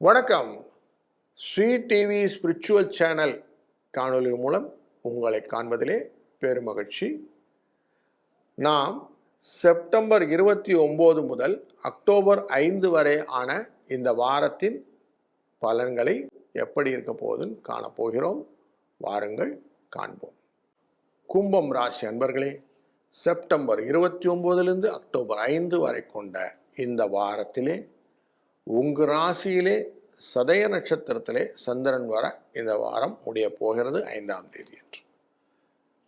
வணக்கம். Sri TV spiritual channel காணொலி மூலம் உங்களை காண்பதிலே பெருமகிழ்ச்சி. நாம் செப்டம்பர் 29 முதல் அக்டோபர் 5 வரை ஆன இந்த வாரத்தின் பலன்களை எப்படி இருக்க போகுதுன்னு காணப்போகிறோம். வாருங்கள் காண்போம். கும்பம் ராசி அன்பர்களே, செப்டம்பர் 29 அக்டோபர் 5 வரை கொண்ட இந்த வாரத்திலே உங்கள் ராசியிலே சதய நட்சத்திரத்திலே சந்திரன் வர இந்த வாரம் முடிய போகிறது 5ஆம் தேதி என்று.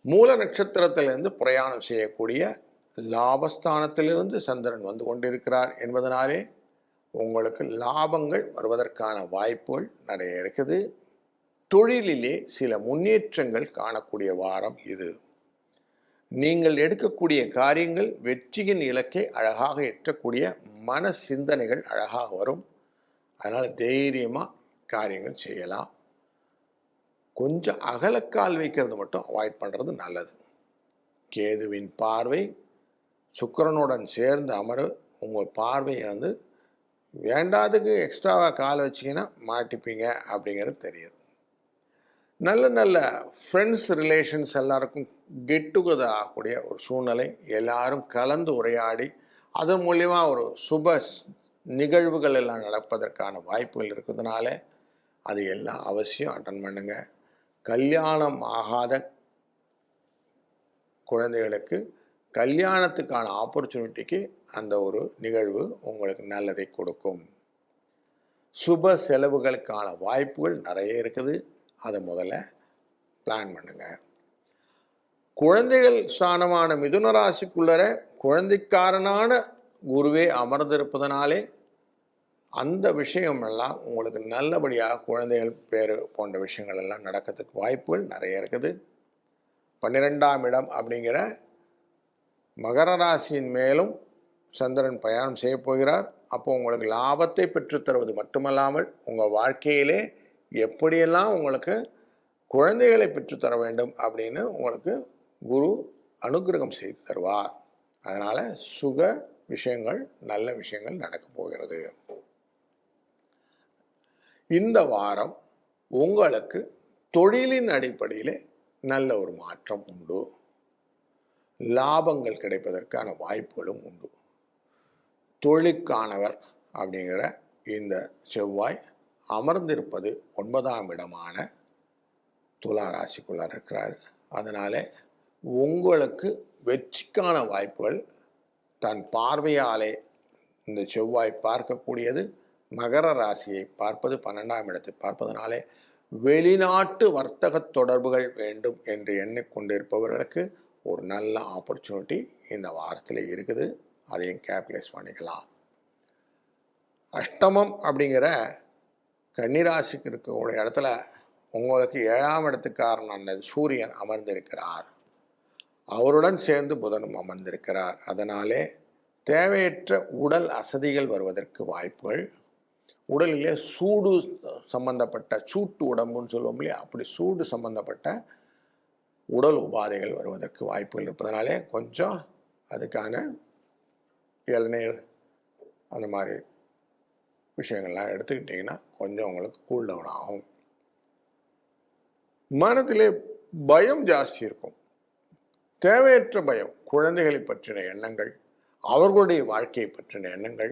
மூல நட்சத்திரத்திலிருந்து பிரயாணம் செய்யக்கூடிய லாபஸ்தானத்திலிருந்து சந்திரன் வந்து கொண்டிருக்கிறார் என்பதனாலே உங்களுக்கு லாபங்கள் வருவதற்கான வாய்ப்புகள் நிறைய இருக்குது. தொழிலிலே சில முன்னேற்றங்கள் காணக்கூடிய வாரம் இது. நீங்கள் எடுக்கக்கூடிய காரியங்கள் வெற்றியின் இலக்கை அழகாக எட்டக்கூடிய மன சிந்தனைகள் அழகாக வரும். அதனால் தைரியமாக காரியங்கள் செய்யலாம். கொஞ்சம் அகலக்கால் வைக்கிறது மட்டும் அவாய்ட் பண்ணுறது நல்லது. கேதுவின் பார்வை சுக்கிரனுடன் சேர்ந்து அமர உங்கள் பார்வையை வேண்டாதுக்கு எக்ஸ்ட்ராவாக கால் வச்சிங்கன்னா மாட்டிப்பீங்க அப்படிங்கிறது தெரியுது. நல்ல நல்ல ஃப்ரெண்ட்ஸ் ரிலேஷன்ஸ் எல்லாருக்கும் கெட் டுகெதர் ஆகக்கூடிய ஒரு சூழ்நிலை, எல்லாரும் கலந்து உரையாடி அதன் மூலிமா ஒரு சுப நிகழ்வுகள் எல்லாம் நடப்பதற்கான வாய்ப்புகள் இருக்கிறதுனால அது எல்லாம் அவசியம் அட்டன் பண்ணுங்க. கல்யாணம் ஆகாத குழந்தைகளுக்கு கல்யாணத்துக்கான ஆப்பர்ச்சுனிட்டிக்கு அந்த ஒரு நிகழ்வு உங்களுக்கு நல்லதை கொடுக்கும். சுப செலவுகளுக்கான வாய்ப்புகள் நிறைய இருக்குது. அதை முதல்ல பிளான் பண்ணுங்க. குழந்தைகள் ஸ்தானமான மிதுன ராசிக்குள்ளர குழந்தைக்காரனான குருவே அமர்ந்திருப்பதனாலே அந்த விஷயம் எல்லாம் உங்களுக்கு நல்லபடியாக குழந்தைகள் பேர் போன்ற விஷயங்கள் எல்லாம் நடக்கிறதுக்கு வாய்ப்புகள் நிறைய இருக்குது. 12ஆம் இடம் அப்படிங்கிற மகர ராசியின் மேலும் சந்திரன் பயணம் செய்ய போகிறார். அப்போ உங்களுக்கு லாபத்தை பெற்றுத்தருவது மட்டுமல்லாமல் உங்கள் வாழ்க்கையிலே எப்படியெல்லாம் உங்களுக்கு குழந்தைகளை பெற்றுத்தர வேண்டும் அப்படின்னு உங்களுக்கு குரு அனுகிரகம் செய்து தருவார். அதனால் சுக விஷயங்கள் நல்ல விஷயங்கள் நடக்க போகிறது. இந்த வாரம் உங்களுக்கு தொழிலின் அடிப்படையில் நல்ல ஒரு மாற்றம் உண்டு. லாபங்கள் கிடைப்பதற்கான வாய்ப்புகளும் உண்டு. தொழிலுக்கானவர் அப்படிங்கிற இந்த செவ்வாய் அமர்ந்திருப்பது 9ஆம் இடமான துலா ராசிக்குள்ளார் இருக்கிறார். அதனால் உங்களுக்கு வெற்றிக்கான வாய்ப்புகள் தன் பார்வையாலே இந்த செவ்வாய் பார்க்கக்கூடியது மகர ராசியை பார்ப்பது 12ஆம் இடத்தை பார்ப்பதனாலே வெளிநாட்டு வர்த்தக தொடர்புகள் வேண்டும் என்று எண்ணிக்கொண்டிருப்பவர்களுக்கு ஒரு நல்ல ஆப்பர்ச்சுனிட்டி இந்த வாரத்தில் இருக்குது. அதையும் கேபிடலைஸ் பண்ணிக்கலாம். அஷ்டமம் அப்படிங்கிற கன்னிராசிக்கு இருக்கக்கூடிய இடத்துல உங்களுக்கு 7ஆம் இடத்துக்காரனான சூரியன் அமர்ந்திருக்கிறார். அவருடன் சேர்ந்து புதனும் அமர்ந்திருக்கிறார். அதனாலே தேவையற்ற உடல் அசதிகள் வருவதற்கு வாய்ப்புகள், உடலிலே சூடு சம்பந்தப்பட்ட சூட்டு உடம்புன்னு சொல்லுவோம் இல்லையா, அப்படி சூடு சம்பந்தப்பட்ட உடல் உபாதைகள் வருவதற்கு வாய்ப்புகள் இருப்பதனாலே கொஞ்சம் அதுக்கான இளநீர் அந்த மாதிரி விஷயங்கள்லாம் எடுத்துக்கிட்டிங்கன்னா கொஞ்சம் உங்களுக்கு கூல் டவுன் ஆகும். மனதிலே பயம் ஜாஸ்தி இருக்கும். தேவையற்ற பயம், குழந்தைகளை பற்றின எண்ணங்கள், அவர்களுடைய வாழ்க்கையை பற்றின எண்ணங்கள்,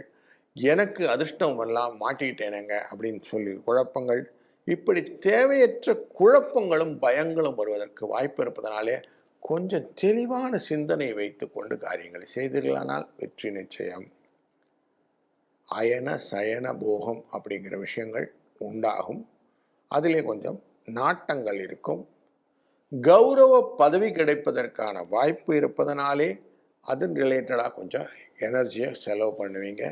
எனக்கு அதிர்ஷ்டம் எல்லாம் மாட்டிக்கிட்டேனேங்க அப்படின்னு சொல்லி குழப்பங்கள், இப்படி தேவையற்ற குழப்பங்களும் பயங்களும் வருவதற்கு வாய்ப்பு இருப்பதனாலே கொஞ்சம் தெளிவான சிந்தனை வைத்து கொண்டு காரியங்களை செய்தீர்களானால் வெற்றி நிச்சயம். அயன சயன போகம் அப்படிங்கிற விஷயங்கள் உண்டாகும். அதிலே கொஞ்சம் நாட்டங்கள் இருக்கும். கௌரவ பதவி கிடைப்பதற்கான வாய்ப்பு இருப்பதனாலே அதன் ரிலேட்டடாக கொஞ்சம் எனர்ஜியை செலவு பண்ணுவீங்க.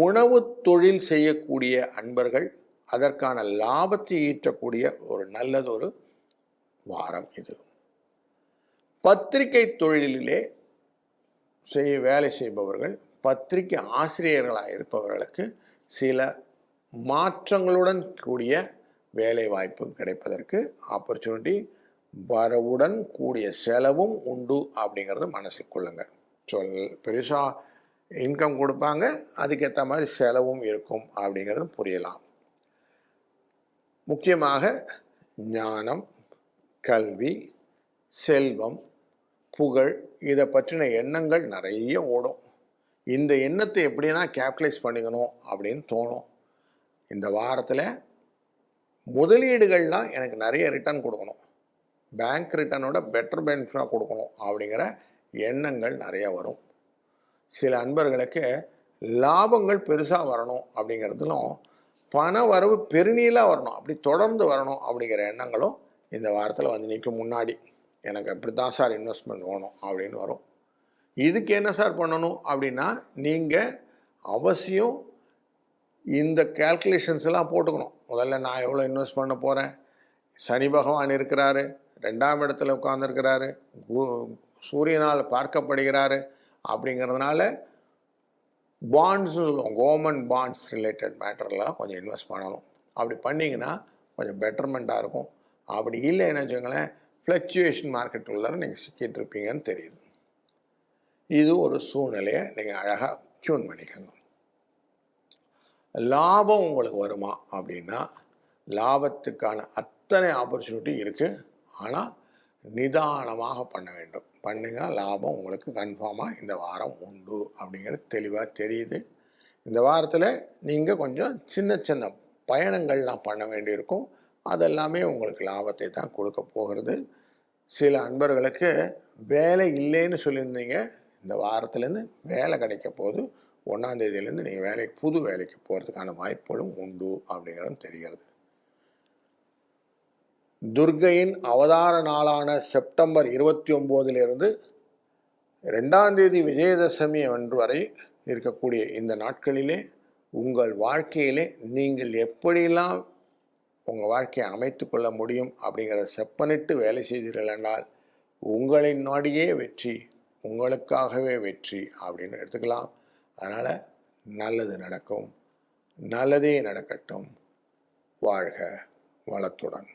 உணவு தொழில் செய்யக்கூடிய அன்பர்கள் அதற்கான லாபத்தை ஈட்டக்கூடிய ஒரு நல்லதொரு வாரம் இது. பத்திரிகை தொழிலிலே வேலை செய்பவர்கள், பத்திரிகை ஆசிரியர்களாக இருப்பவர்களுக்கு சில மாற்றங்களுடன் கூடிய வேலை வாய்ப்பு கிடைப்பதற்கு ஆப்பர்ச்சுனிட்டி, வரவுடன் கூடிய செலவும் உண்டு அப்படிங்கிறது மனசில் கொள்ளுங்க. பெருசாக இன்கம் கொடுப்பாங்க, அதுக்கேற்ற மாதிரி செலவும் இருக்கும் அப்படிங்கிறது புரியலாம். முக்கியமாக ஞானம், கல்வி, செல்வம், புகழ் இதை பற்றின எண்ணங்கள் நிறைய ஓடும். இந்த எண்ணத்தை எப்படின்னா கேபிட்டலைஸ் பண்ணிக்கணும் அப்படின்னு தோணும். இந்த வாரத்தில் முதலீடுகள்லாம் எனக்கு நிறைய ரிட்டர்ன் கொடுக்கணும், பேங்க் ரிட்டர்னோட பெட்டர் பெனிஃபிட்டாக கொடுக்கணும் அப்படிங்கிற எண்ணங்கள் நிறைய வரும். சில அன்பர்களுக்கு லாபங்கள் பெருசாக வரணும் அப்படிங்கிறதுலும் பண வரவு பெருநீளாக வரணும், அப்படி தொடர்ந்து வரணும் அப்படிங்கிற எண்ணங்களும் இந்த வாரத்தில் வந்து நிற்கும். முன்னாடி எனக்கு அப்படி தான் சார் இன்வெஸ்ட்மெண்ட் வேணும் அப்படின்னு வரும். இதுக்கு என்ன சார் பண்ணணும் அப்படின்னா, நீங்கள் அவசியம் இந்த கேல்குலேஷன்ஸ் எல்லாம் போட்டுக்கணும். முதல்ல நான் எவ்வளோ இன்வெஸ்ட் பண்ண போகிறேன், சனி பகவான் இருக்கிறாரு, 2ஆம் இடத்துல உட்கார்ந்துருக்கிறாரு, சூரியனால் பார்க்கப்படுகிறாரு அப்படிங்கிறதுனால பாண்ட்ஸ் சொல்லுவோம், கவர்மெண்ட் பாண்ட்ஸ் ரிலேட்டட் மேட்டர்லாம் கொஞ்சம் இன்வெஸ்ட் பண்ணணும். அப்படி பண்ணிங்கன்னா கொஞ்சம் பெட்டர்மெண்ட்டாக இருக்கும். அப்படி இல்லைன்னு வச்சுக்கோங்களேன், ஃப்ளக்சுவேஷன் மார்க்கெட் உள்ளார நீங்கள் சிக்கிட்டு இருப்பீங்கன்னு தெரியுது. இது ஒரு சூழ்நிலையை நீங்கள் அழகாக டியூன் பண்ணிக்கணும். லாபம் உங்களுக்கு வருமா அப்படின்னா, லாபத்துக்கான அத்தனை ஆப்பர்ச்சுனிட்டி இருக்குது. ஆனால் நிதானமாக பண்ண வேண்டும். பண்ணிங்கன்னா லாபம் உங்களுக்கு கன்ஃபார்மாக இந்த வாரம் உண்டு அப்படிங்கிறது தெளிவாக தெரியுது. இந்த வாரத்தில் நீங்கள் கொஞ்சம் சின்ன சின்ன பயணங்கள்லாம் பண்ண வேண்டியிருக்கும். அதெல்லாமே உங்களுக்கு லாபத்தை தான் கொடுக்க போகிறது. சில அன்பர்களுக்கு வேலை இல்லைன்னு சொல்லியிருந்தீங்க, இந்த வாரத்துலேருந்து வேலை கிடைக்க போகுது. 1ஆம் தேதியிலேருந்து நீங்கள் புது வேலைக்கு போகிறதுக்கான வாய்ப்புகளும் உண்டு அப்படிங்கிறது தெரிகிறது. துர்க்கையின் அவதார நாளான செப்டம்பர் 29 2ஆம் தேதி விஜயதசமி அன்று வரை இருக்கக்கூடிய இந்த நாட்களிலே உங்கள் வாழ்க்கையிலே நீங்கள் எப்படியெல்லாம் உங்கள் வாழ்க்கையை அமைத்து கொள்ள முடியும் அப்படிங்கிறத செப்பனிட்டு வேலை செய்தீர்கள் என்றால் உங்களின் நாடியே வெற்றி, உங்களுக்காகவே வெற்றி அப்படின்னு எடுத்துக்கலாம். அதனால் நல்லது நடக்கும், நல்லதே நடக்கட்டும். வாழ்க வளத்துடன்.